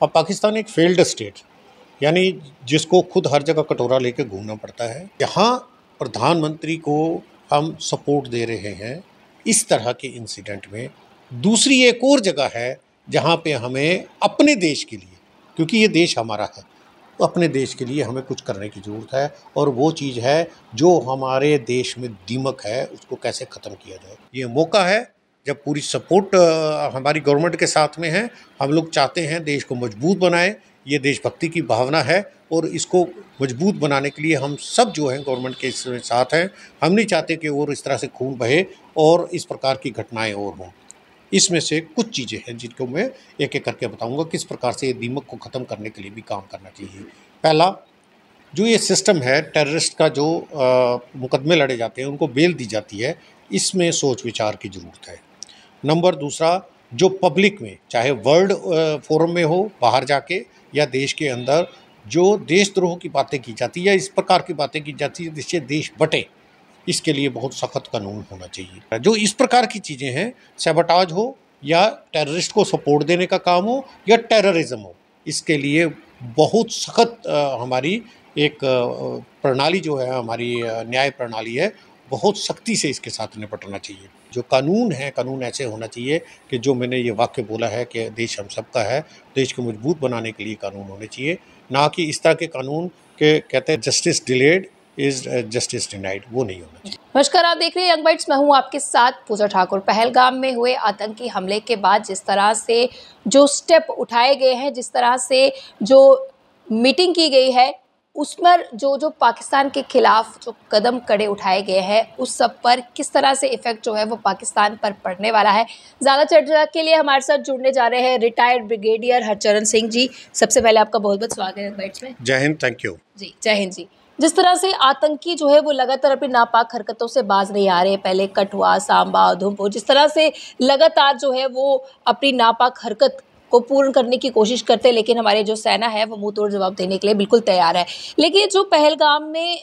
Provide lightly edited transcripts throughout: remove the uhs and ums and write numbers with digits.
और पाकिस्तान एक failed state, यानी जिसको खुद हर जगह कटोरा लेके घूमना पड़ता है। यहाँ प्रधानमंत्री को हम सपोर्ट दे रहे हैं इस तरह के इंसिडेंट में। दूसरी एक और जगह है जहाँ पे हमें अपने देश के लिए, क्योंकि ये देश हमारा है, तो अपने देश के लिए हमें कुछ करने की ज़रूरत है, और वो चीज़ है जो हमारे देश में दीमक है उसको कैसे ख़त्म किया जाए। ये मौका है जब पूरी सपोर्ट हमारी गवर्नमेंट के साथ में है। हम लोग चाहते हैं देश को मजबूत बनाएं, ये देशभक्ति की भावना है, और इसको मजबूत बनाने के लिए हम सब जो हैं गवर्नमेंट के साथ हैं। हम नहीं चाहते कि और इस तरह से खून बहे और इस प्रकार की घटनाएं और हों। इसमें से कुछ चीज़ें हैं जिनको मैं एक एक करके बताऊंगा किस प्रकार से ये दीमक को ख़त्म करने के लिए भी काम करना चाहिए। पहला, जो ये सिस्टम है टेररिस्ट का, जो मुकदमे लड़े जाते हैं उनको बेल दी जाती है, इसमें सोच विचार की ज़रूरत है। नंबर दूसरा, जो पब्लिक में चाहे वर्ल्ड फोरम में हो, बाहर जाके या देश के अंदर जो देशद्रोह की बातें की जाती है या इस प्रकार की बातें की जाती है जिससे देश बटे, इसके लिए बहुत सख्त कानून होना चाहिए। जो इस प्रकार की चीज़ें हैं, सैबोटाज हो या टेररिस्ट को सपोर्ट देने का काम हो या टेररिज्म हो, इसके लिए बहुत सख्त हमारी एक प्रणाली जो है, हमारी न्याय प्रणाली है, बहुत सख्ती से इसके साथ निपटना चाहिए। जो कानून है, कानून ऐसे होना चाहिए कि जो मैंने ये वाक्य बोला है कि देश हम सबका है, देश को मजबूत बनाने के लिए कानून होने चाहिए, ना कि इस तरह के कानून के कहते हैं justice delayed is justice denied, वो नहीं होना चाहिए। नमस्कार, आप देख रहे हैं यंग बाइट्स। मैं हूं आपके साथ पूजा ठाकुर। पहलगाम में हुए आतंकी हमले के बाद जिस तरह से जो स्टेप उठाए गए हैं, जिस तरह से जो मीटिंग की गई है, उस पर जो पाकिस्तान के खिलाफ जो कदम कड़े उठाए गए हैं, उस सब पर किस तरह से इफेक्ट जो है वो पाकिस्तान पर पड़ने वाला है। ज़्यादा चर्चा के लिए हमारे साथ जुड़ने जा रहे हैं रिटायर्ड ब्रिगेडियर हरचरण सिंह जी। सबसे पहले आपका बहुत बहुत स्वागत है बाइट्स में। जय हिंद, थैंक यू जी। जय हिंद जी। जिस तरह से आतंकी जो है वो लगातार अपनी नापाक हरकतों से बाज नहीं आ रहे, पहले कठुआ, सांबा, उधमपुर, जिस तरह से लगातार जो है वो अपनी नापाक हरकत को पूर्ण करने की कोशिश करते हैं, लेकिन हमारे जो सेना है वो मुंह तोड़ जवाब देने के लिए बिल्कुल तैयार है। लेकिन जो पहलगाम में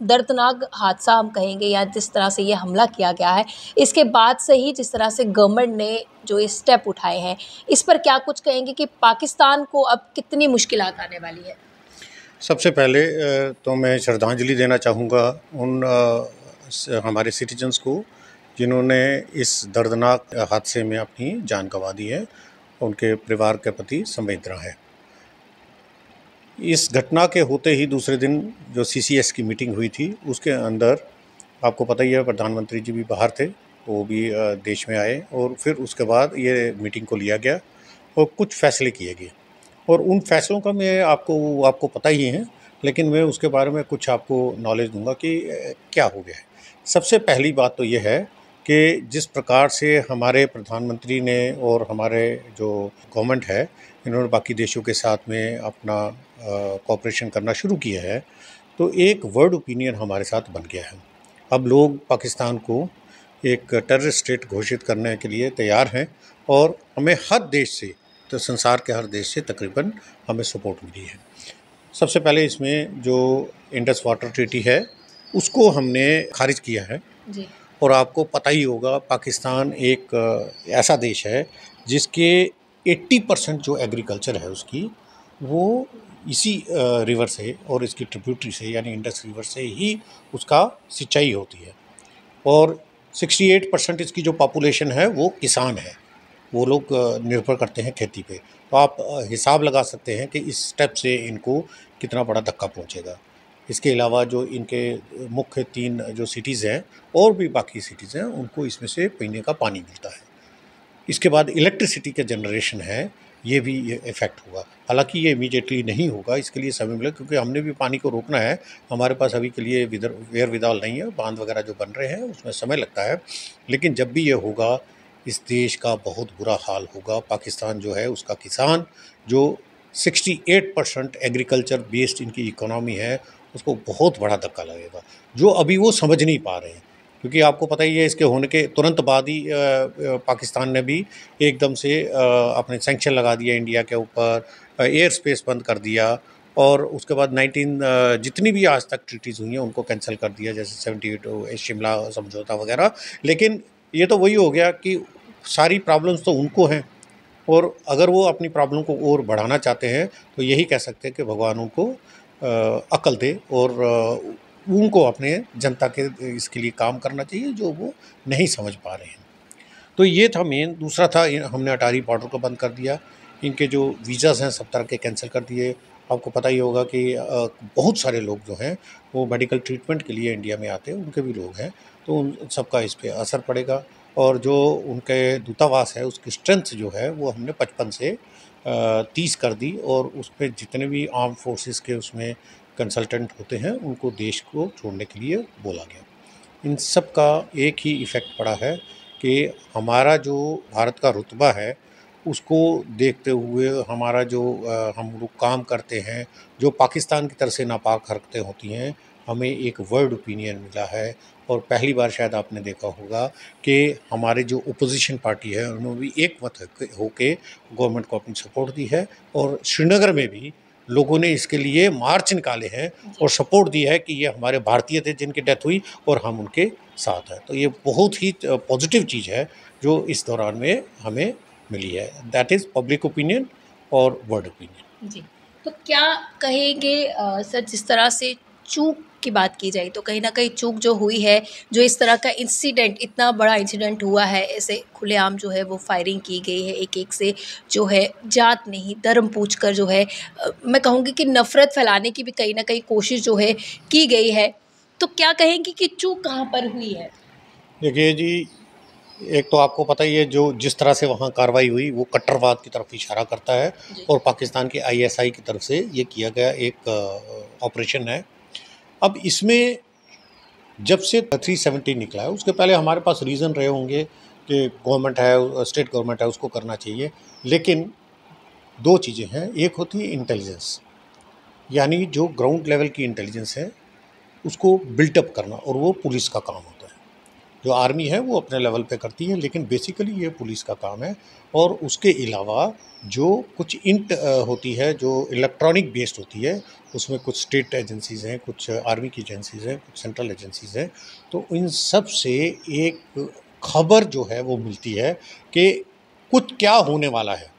दर्दनाक हादसा हम कहेंगे, या जिस तरह से ये हमला किया गया है, इसके बाद से ही जिस तरह से गवर्नमेंट ने जो ये स्टेप उठाए हैं, इस पर क्या कुछ कहेंगे कि पाकिस्तान को अब कितनी मुश्किलात आने वाली है? सबसे पहले तो मैं श्रद्धांजलि देना चाहूँगा उन हमारे सिटीजन्स को जिन्होंने इस दर्दनाक हादसे में अपनी जान गंवा दी है। उनके परिवार के प्रति संवेदना है। इस घटना के होते ही दूसरे दिन जो CCS की मीटिंग हुई थी, उसके अंदर आपको पता ही है प्रधानमंत्री जी भी बाहर थे, वो भी देश में आए, और फिर उसके बाद ये मीटिंग को लिया गया और कुछ फैसले किए गए। और उन फैसलों का मैं आपको पता ही है, लेकिन मैं उसके बारे में कुछ आपको नॉलेज दूंगा कि क्या हो गया है। सबसे पहली बात तो ये है कि जिस प्रकार से हमारे प्रधानमंत्री ने और हमारे जो गवर्नमेंट है, इन्होंने बाकी देशों के साथ में अपना कोऑपरेशन करना शुरू किया है, तो एक वर्ल्ड ओपिनियन हमारे साथ बन गया है। अब लोग पाकिस्तान को एक टेररिस्ट स्टेट घोषित करने के लिए तैयार हैं, और हमें हर देश से, तो संसार के हर देश से तकरीबन हमें सपोर्ट मिली है। सबसे पहले इसमें जो इंडस वाटर ट्रीटी है उसको हमने खारिज किया है जी। और आपको पता ही होगा पाकिस्तान एक ऐसा देश है जिसके 80% जो एग्रीकल्चर है उसकी, वो इसी रिवर से और इसकी ट्रिब्यूटरी से यानी इंडस रिवर से ही उसका सिंचाई होती है। और 68% इसकी जो पॉपुलेशन है वो किसान है, वो लोग निर्भर करते हैं खेती पे। तो आप हिसाब लगा सकते हैं कि इस स्टेप से इनको कितना बड़ा धक्का पहुंचेगा। इसके अलावा जो इनके मुख्य 3 जो सिटीज़ हैं और भी बाकी सिटीज़ हैं, उनको इसमें से पीने का पानी मिलता है। इसके बाद इलेक्ट्रिसिटी का जनरेशन है, ये भी इफ़ेक्ट होगा। हालांकि ये इमीडिएटली नहीं होगा, इसके लिए समय मिलेगा, क्योंकि हमने भी पानी को रोकना है। हमारे पास अभी के लिए वेयर विदाल नहीं है, बांध वगैरह जो बन रहे हैं उसमें समय लगता है। लेकिन जब भी ये होगा, इस देश का बहुत बुरा हाल होगा। पाकिस्तान जो है उसका किसान, जो 68% एग्रीकल्चर बेस्ड इनकी इकोनॉमी है, उसको बहुत बड़ा धक्का लगेगा, जो अभी वो समझ नहीं पा रहे हैं। क्योंकि आपको पता ही है, इसके होने के तुरंत बाद ही पाकिस्तान ने भी एकदम से अपने सैंक्शन लगा दिया इंडिया के ऊपर, एयर स्पेस बंद कर दिया, और उसके बाद 19 जितनी भी आज तक ट्रीटीज़ हुई हैं उनको कैंसिल कर दिया, जैसे 78 शिमला समझौता वगैरह। लेकिन ये तो वही हो गया कि सारी प्रॉब्लम्स तो उनको हैं, और अगर वो अपनी प्रॉब्लम को और बढ़ाना चाहते हैं तो यही कह सकते हैं कि भगवान उनको अक्ल दे और उनको अपने जनता के इसके लिए काम करना चाहिए जो वो नहीं समझ पा रहे हैं। तो ये था मेन। दूसरा था हमने अटारी बॉर्डर को बंद कर दिया, इनके जो वीज़ाज़ हैं सब तरह के कैंसिल कर दिए। आपको पता ही होगा कि बहुत सारे लोग जो हैं वो मेडिकल ट्रीटमेंट के लिए इंडिया में आते हैं, उनके भी लोग हैं, तो उन सबका इस पे असर पड़ेगा। और जो उनके दूतावास है उसकी स्ट्रेंथ जो है वो हमने 55 से 30 कर दी और उसपे जितने भी आर्म फोर्सेस के उसमें कंसल्टेंट होते हैं उनको देश को छोड़ने के लिए बोला गया। इन सब का एक ही इफ़ेक्ट पड़ा है कि हमारा जो भारत का रुतबा है उसको देखते हुए हमारा जो हम लोग काम करते हैं, जो पाकिस्तान की तरफ से नापाक हरकतें होती हैं, हमें एक वर्ल्ड ओपिनियन मिला है। और पहली बार शायद आपने देखा होगा कि हमारे जो ओपोजिशन पार्टी है उन्होंने भी एक मत होके गवर्नमेंट को अपनी सपोर्ट दी है और श्रीनगर में भी लोगों ने इसके लिए मार्च निकाले हैं और सपोर्ट दी है कि ये हमारे भारतीय थे जिनकी डेथ हुई और हम उनके साथ हैं। तो ये बहुत ही पॉजिटिव चीज़ है जो इस दौरान में हमें मिली है। दैट इज़ पब्लिक ओपिनियन और वर्ल्ड ओपिनियन। जी, तो क्या कहेंगे सर, जिस तरह से चूक की बात की जाए तो कहीं न कहीं चूक जो हुई है, जो इस तरह का इंसिडेंट, इतना बड़ा इंसिडेंट हुआ है, ऐसे खुलेआम जो है वो फायरिंग की गई है, एक-एक से जो है जात नहीं धर्म पूछकर जो है मैं कहूँगी कि नफ़रत फैलाने की भी कहीं न कहीं कोशिश जो है की गई है। तो क्या कहेंगी कि चूक कहाँ पर हुई है? देखिए जी, एक तो आपको पता ही है जो जिस तरह से वहाँ कार्रवाई हुई वो कट्टरवाद की तरफ इशारा करता है जी। और पाकिस्तान की आईएसआई की तरफ से ये किया गया एक ऑपरेशन है। अब इसमें जब से 370 निकला है उसके पहले हमारे पास रीज़न रहे होंगे कि गवर्नमेंट है, स्टेट गवर्नमेंट है, उसको करना चाहिए। लेकिन 2 चीज़ें हैं, एक होती है इंटेलिजेंस, यानी जो ग्राउंड लेवल की इंटेलिजेंस है उसको बिल्टअप करना और वो पुलिस का काम होता है। जो आर्मी है वो अपने लेवल पे करती है लेकिन बेसिकली ये पुलिस का काम है। और उसके अलावा जो कुछ होती है जो इलेक्ट्रॉनिक बेस्ड होती है, उसमें कुछ स्टेट एजेंसीज़ हैं, कुछ आर्मी की एजेंसीज़ हैं, कुछ सेंट्रल एजेंसीज़ हैं। तो इन सब से एक खबर जो है वो मिलती है कि कुछ क्या होने वाला है।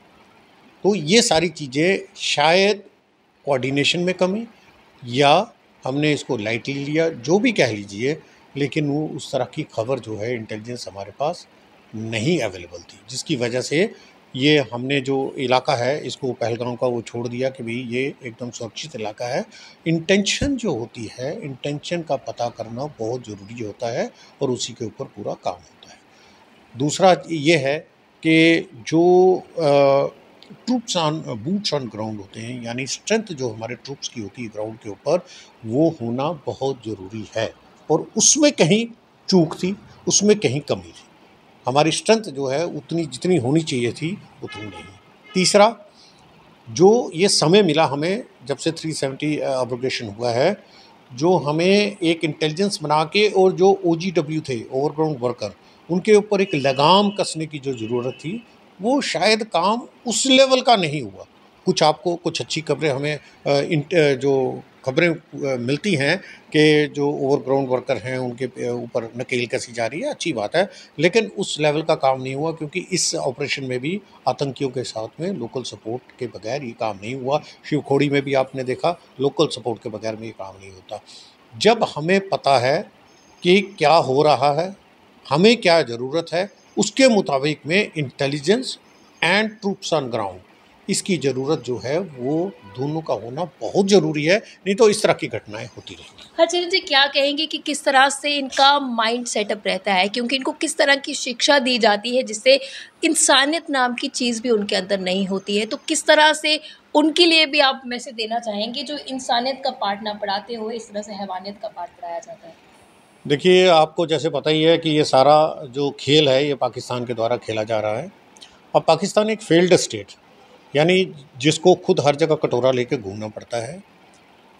तो ये सारी चीज़ें शायद कोऑर्डिनेशन में कमी या हमने इसको लाइटली लिया, जो भी कह लीजिए, लेकिन वो उस तरह की खबर जो है इंटेलिजेंस हमारे पास नहीं अवेलेबल थी, जिसकी वजह से ये हमने जो इलाका है इसको पहलगाम का वो छोड़ दिया कि भाई ये एकदम सुरक्षित इलाका है। इंटेंशन जो होती है, इंटेंशन का पता करना बहुत ज़रूरी होता है और उसी के ऊपर पूरा काम होता है। दूसरा ये है कि जो troops on boots on ground होते हैं, यानी स्ट्रेंथ जो हमारे ट्रूप्स की होती है ग्राउंड के ऊपर, वो होना बहुत ज़रूरी है। और उसमें कहीं चूक थी, उसमें कहीं कमी थी। हमारी स्ट्रेंथ जो है उतनी जितनी होनी चाहिए थी उतनी नहीं। तीसरा, जो ये समय मिला हमें जब से 370 एब्रोगेशन हुआ है, जो हमें एक इंटेलिजेंस बना के और जो ओजीडब्ल्यू थे, ओवरग्राउंड वर्कर, उनके ऊपर एक लगाम कसने की जो ज़रूरत थी, वो शायद काम उस लेवल का नहीं हुआ। कुछ आपको कुछ अच्छी खबरें हमें जो खबरें मिलती हैं कि जो ओवरग्राउंड वर्कर हैं उनके ऊपर नकेल कसी जा रही है, अच्छी बात है। लेकिन उस लेवल का काम नहीं हुआ क्योंकि इस ऑपरेशन में भी आतंकियों के साथ में लोकल सपोर्ट के बगैर ये काम नहीं हुआ। शिवखोड़ी में भी आपने देखा लोकल सपोर्ट के बगैर में ये काम नहीं होता। जब हमें पता है कि क्या हो रहा है, हमें क्या ज़रूरत है, उसके मुताबिक में intelligence and troops on ground, इसकी ज़रूरत जो है वो दोनों का होना बहुत ज़रूरी है, नहीं तो इस तरह की घटनाएं होती रहेंगी। हरचंद जी, क्या कहेंगे कि किस तरह से इनका माइंड सेटअप रहता है, क्योंकि इनको किस तरह की शिक्षा दी जाती है जिससे इंसानियत नाम की चीज़ भी उनके अंदर नहीं होती है? तो किस तरह से उनके लिए भी आप मैसेज देना चाहेंगे जो इंसानियत का पाठ ना पढ़ाते हुए इस तरह से हैवानियत का पाठ पढ़ाया जाता है? देखिए, आपको जैसे पता ही है कि ये सारा जो खेल है ये पाकिस्तान के द्वारा खेला जा रहा है। अब पाकिस्तान एक फेल्ड स्टेट, यानी जिसको खुद हर जगह कटोरा लेके घूमना पड़ता है।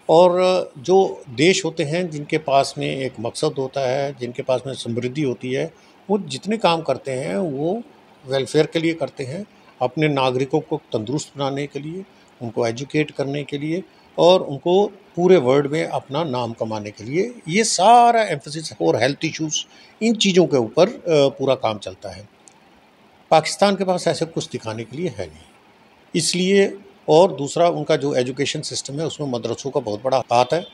और जो देश होते हैं जिनके पास में एक मकसद होता है, जिनके पास में समृद्धि होती है, वो जितने काम करते हैं वो वेलफेयर के लिए करते हैं, अपने नागरिकों को तंदुरुस्त बनाने के लिए, उनको एजुकेट करने के लिए और उनको पूरे वर्ल्ड में अपना नाम कमाने के लिए। ये सारा एम्फेसिस और हेल्थ इश्यूज़, इन चीज़ों के ऊपर पूरा काम चलता है। पाकिस्तान के पास ऐसे कुछ दिखाने के लिए है नहीं, इसलिए। और दूसरा, उनका जो एजुकेशन सिस्टम है उसमें मदरसों का बहुत बड़ा हाथ है।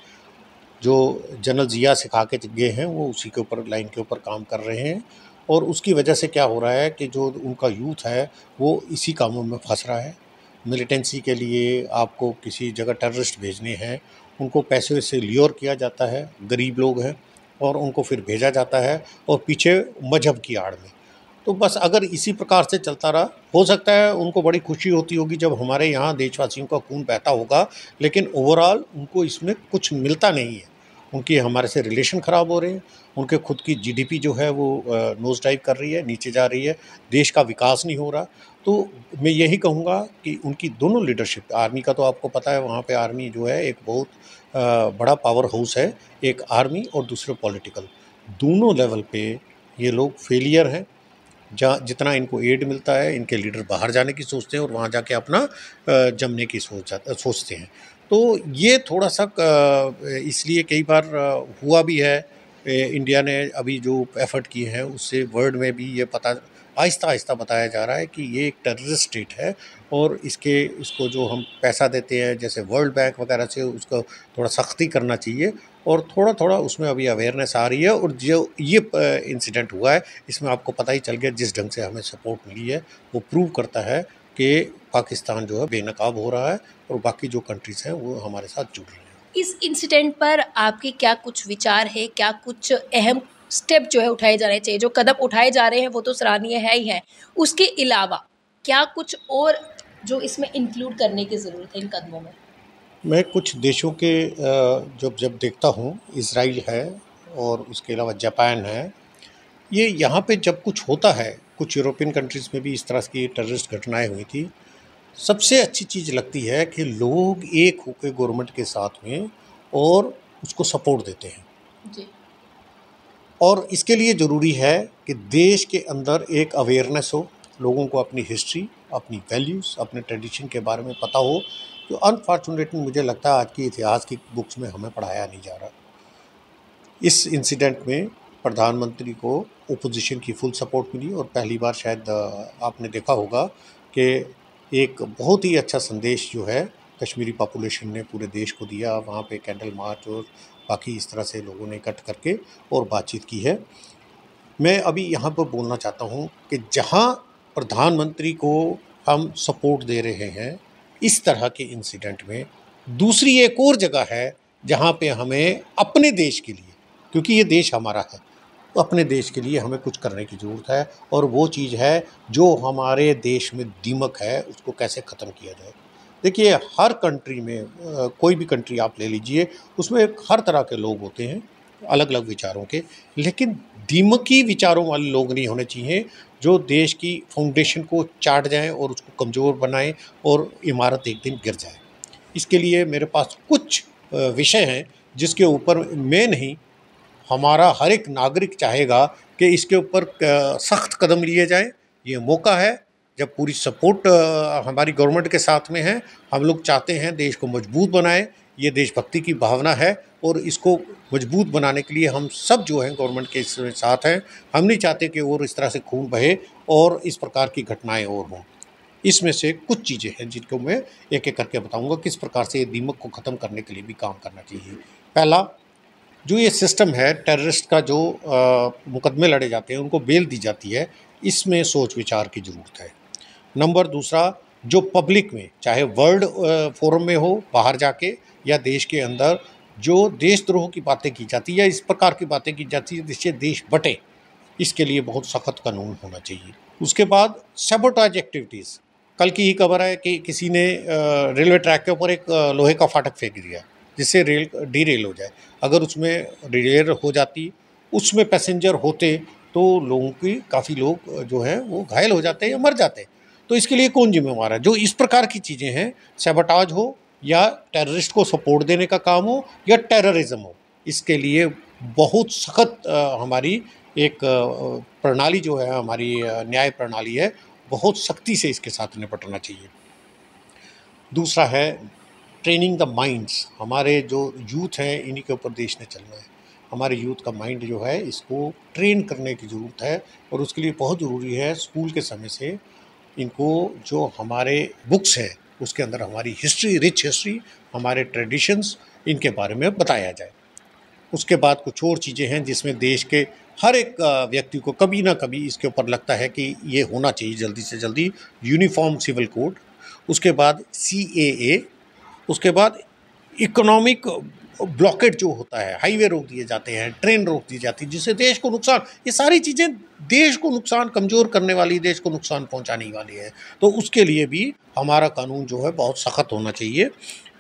जो जनरल ज़िया सिखा के गए हैं वो उसी के ऊपर, लाइन के ऊपर काम कर रहे हैं। और उसकी वजह से क्या हो रहा है कि जो उनका यूथ है वो इसी कामों में फंस रहा है। मिलिटेंसी के लिए आपको किसी जगह टेररिस्ट भेजने हैं, उनको पैसे से ल्योर किया जाता है, गरीब लोग हैं, और उनको फिर भेजा जाता है और पीछे मजहब की आड़ में। तो बस अगर इसी प्रकार से चलता रहा, हो सकता है उनको बड़ी खुशी होती होगी जब हमारे यहाँ देशवासियों का खून बहता होगा, लेकिन ओवरऑल उनको इसमें कुछ मिलता नहीं है। उनकी हमारे से रिलेशन ख़राब हो रहे हैं, उनके खुद की जीडीपी जो है वो नोज़ डाइव कर रही है, नीचे जा रही है, देश का विकास नहीं हो रहा। तो मैं यही कहूँगा कि उनकी दोनों लीडरशिप, आर्मी का तो आपको पता है, वहाँ पे आर्मी जो है एक बहुत बड़ा पावर हाउस है, एक आर्मी और दूसरे पॉलिटिकल, दोनों लेवल पे ये लोग फेलियर हैं। जहाँ जितना इनको एड मिलता है, इनके लीडर बाहर जाने की सोचते हैं और वहाँ जाके अपना जमने की सोचते हैं। तो ये थोड़ा-सा इसलिए कई बार हुआ भी है। इंडिया ने अभी जो एफ़र्ट किए हैं उससे वर्ल्ड में भी ये पता आहिस्ता-आहिस्ता बताया जा रहा है कि ये एक टेररिस्ट स्टेट है, और इसको जो हम पैसा देते हैं जैसे वर्ल्ड बैंक वगैरह से, उसको थोड़ा सख्ती करना चाहिए। और थोड़ा-थोड़ा उसमें अभी अवेयरनेस आ रही है। और जो ये इंसिडेंट हुआ है, इसमें आपको पता ही चल गया जिस ढंग से हमें सपोर्ट मिली है, वो प्रूव करता है कि पाकिस्तान जो है बेनकाब हो रहा है और बाकी जो कंट्रीज़ हैं वो हमारे साथ जुड़ रही हैं। इस इंसिडेंट पर आपके क्या कुछ विचार है, क्या कुछ अहम स्टेप जो है उठाए जाने चाहिए? जो कदम उठाए जा रहे हैं वो तो सराहनीय है ही है, उसके अलावा क्या कुछ और जो इसमें इंक्लूड करने की ज़रूरत है इन कदमों में? मैं कुछ देशों के जब जब देखता हूँ, इज़राइल है और उसके अलावा जापान है, ये यहाँ पे जब कुछ होता है, कुछ यूरोपियन कंट्रीज़ में भी इस तरह की टेररिस्ट घटनाएँ हुई थी, सबसे अच्छी चीज़ लगती है कि लोग एक होके गवर्नमेंट के साथ में और उसको सपोर्ट देते हैं। जी। और इसके लिए ज़रूरी है कि देश के अंदर एक अवेयरनेस हो, लोगों को अपनी हिस्ट्री, अपनी वैल्यूज़, अपने ट्रेडिशन के बारे में पता हो, जो अनफॉर्चुनेटली मुझे लगता है आज की इतिहास की बुक्स में हमें पढ़ाया नहीं जा रहा। इस इंसिडेंट में प्रधानमंत्री को ओपोजिशन की फुल सपोर्ट मिली, और पहली बार शायद आपने देखा होगा कि एक बहुत ही अच्छा संदेश जो है कश्मीरी पॉपुलेशन ने पूरे देश को दिया। वहाँ पे कैंडल मार्च और बाकी इस तरह से लोगों ने इकट्ठ करके और बातचीत की है। मैं अभी यहाँ पर बोलना चाहता हूँ कि जहाँ प्रधानमंत्री को हम सपोर्ट दे रहे हैं इस तरह के इंसिडेंट में, दूसरी एक और जगह है जहाँ पे हमें अपने देश के लिए, क्योंकि ये देश हमारा है, तो अपने देश के लिए हमें कुछ करने की ज़रूरत है। और वो चीज़ है जो हमारे देश में दीमक है, उसको कैसे ख़त्म किया जाए। देखिए, हर कंट्री में कोई भी कंट्री आप ले लीजिए, उसमें हर तरह के लोग होते हैं, अलग अलग विचारों के, लेकिन दीमकी विचारों वाले लोग नहीं होने चाहिए जो देश की फाउंडेशन को चाट जाएं और उसको कमज़ोर बनाएं और इमारत एक दिन गिर जाए। इसके लिए मेरे पास कुछ विषय हैं जिसके ऊपर मैं नहीं, हमारा हर एक नागरिक चाहेगा कि इसके ऊपर सख्त कदम लिए जाएं। ये मौका है जब पूरी सपोर्ट हमारी गवर्नमेंट के साथ में है। हम लोग चाहते हैं देश को मजबूत बनाएं, ये देशभक्ति की भावना है, और इसको मजबूत बनाने के लिए हम सब जो हैं गवर्नमेंट के इसमें साथ हैं। हम नहीं चाहते कि और इस तरह से खून बहे और इस प्रकार की घटनाएं और हों। इसमें से कुछ चीज़ें हैं जिनको मैं एक-एक करके बताऊँगा, किस प्रकार से ये दीमक को ख़त्म करने के लिए भी काम करना चाहिए। पहला, जो ये सिस्टम है टेररिस्ट का, जो मुकदमे लड़े जाते हैं, उनको बेल दी जाती है, इसमें सोच विचार की ज़रूरत है। नंबर दूसरा, जो पब्लिक में, चाहे वर्ल्ड फोरम में हो, बाहर जाके, या देश के अंदर जो देशद्रोह की बातें की जाती है या इस प्रकार की बातें की जाती है जिससे देश बटे, इसके लिए बहुत सख्त कानून होना चाहिए। उसके बाद सैबोटाज एक्टिविटीज़, कल की ही खबर है कि किसी ने रेलवे ट्रैक के ऊपर एक लोहे का फाटक फेंक दिया जिससे रेल डीरेल हो जाए। अगर उसमें डिरेल हो जाती, उसमें पैसेंजर होते, तो लोगों की काफ़ी लोग जो हैं वो घायल हो जाते या मर जाते। तो इसके लिए कौन जिम्मेवार है? जो इस प्रकार की चीज़ें हैं, सैबोटाज हो या टेररिस्ट को सपोर्ट देने का काम हो या टेररिज्म हो, इसके लिए बहुत सख्त हमारी एक प्रणाली जो है, हमारी न्याय प्रणाली है, बहुत सख्ती से इसके साथ निपटना चाहिए। दूसरा है ट्रेनिंग द माइंड्स, हमारे जो यूथ हैं इन्हीं के ऊपर देश ने चलना है। हमारे यूथ का माइंड जो है इसको ट्रेन करने की ज़रूरत है और उसके लिए बहुत ज़रूरी है स्कूल के समय से इनको जो हमारे बुक्स है उसके अंदर हमारी हिस्ट्री, रिच हिस्ट्री, हमारे ट्रेडिशंस, इनके बारे में बताया जाए। उसके बाद कुछ और चीज़ें हैं जिसमें देश के हर एक व्यक्ति को कभी ना कभी इसके ऊपर लगता है कि ये होना चाहिए जल्दी से जल्दी यूनिफॉर्म सिविल कोड, उसके बाद CAA, उसके बाद इकोनॉमिक ब्लॉकेट जो होता है, हाईवे रोक दिए जाते हैं, ट्रेन रोक दी जाती है, जिससे देश को नुकसान, ये सारी चीज़ें देश को नुकसान, कमज़ोर करने वाली, देश को नुकसान पहुंचाने वाली है। तो उसके लिए भी हमारा कानून जो है बहुत सख्त होना चाहिए।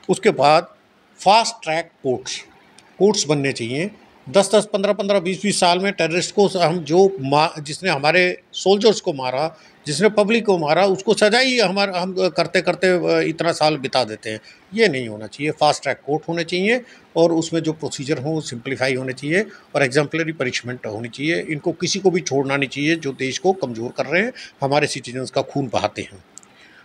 उसके बाद फास्ट ट्रैक कोर्ट्स बनने चाहिए। 10-10, 15-15, 20-20 साल में टेररिस्ट को हम जिसने हमारे सोल्जर्स को मारा, जिसने पब्लिक को मारा, उसको सजा ही हम करते करते इतना साल बिता देते हैं। ये नहीं होना चाहिए। फास्ट ट्रैक कोर्ट होने चाहिए और उसमें जो प्रोसीजर हो सिंप्लीफाई होने चाहिए और एग्जाम्पलरी पनिशमेंट होनी चाहिए। इनको किसी को भी छोड़ना नहीं चाहिए जो देश को कमज़ोर कर रहे हैं, हमारे सिटीजन्स का खून बहाते हैं।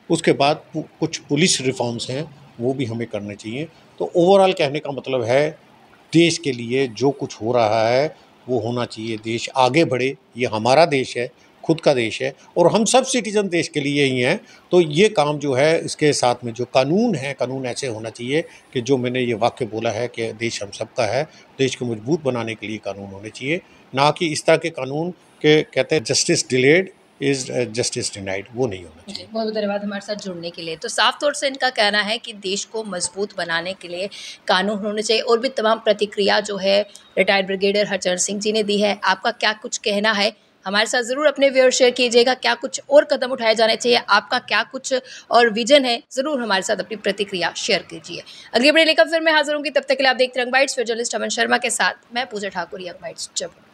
उसके बाद कुछ पुलिस रिफॉर्म्स हैं, वो भी हमें करने चाहिए। तो ओवरऑल कहने का मतलब है देश के लिए जो कुछ हो रहा है वो होना चाहिए। देश आगे बढ़े, ये हमारा देश है, खुद का देश है और हम सब सिटीजन देश के लिए ही हैं। तो ये काम जो है इसके साथ में जो कानून है, कानून ऐसे होना चाहिए कि जो मैंने ये वाक्य बोला है कि देश हम सबका है, देश को मजबूत बनाने के लिए कानून होने चाहिए, ना कि इस तरह के कानून के कहते हैं justice delayed is justice denied, वो नहीं होना चाहिए। बहुत बहुत धन्यवाद हमारे साथ जुड़ने के लिए। तो साफ तौर से इनका कहना है कि देश को मजबूत बनाने के लिए कानून होने चाहिए और भी तमाम प्रतिक्रिया जो है रिटायर्ड ब्रिगेडियर हरचरण सिंह जी ने दी है। आपका क्या कुछ कहना है, हमारे साथ ज़रूर अपने व्यूअर शेयर कीजिएगा। क्या कुछ और कदम उठाए जाने चाहिए, आपका क्या कुछ और विजन है, ज़रूर हमारे साथ अपनी प्रतिक्रिया शेयर कीजिए। अगली अपडेट लेकर फिर मैं हाजिर होंगी, तब तक के लिए आप देखते रंग बाइट्स। जर्नलिस्ट अमन शर्मा के साथ मैं पूजा ठाकुर, यंग बाइट्स जब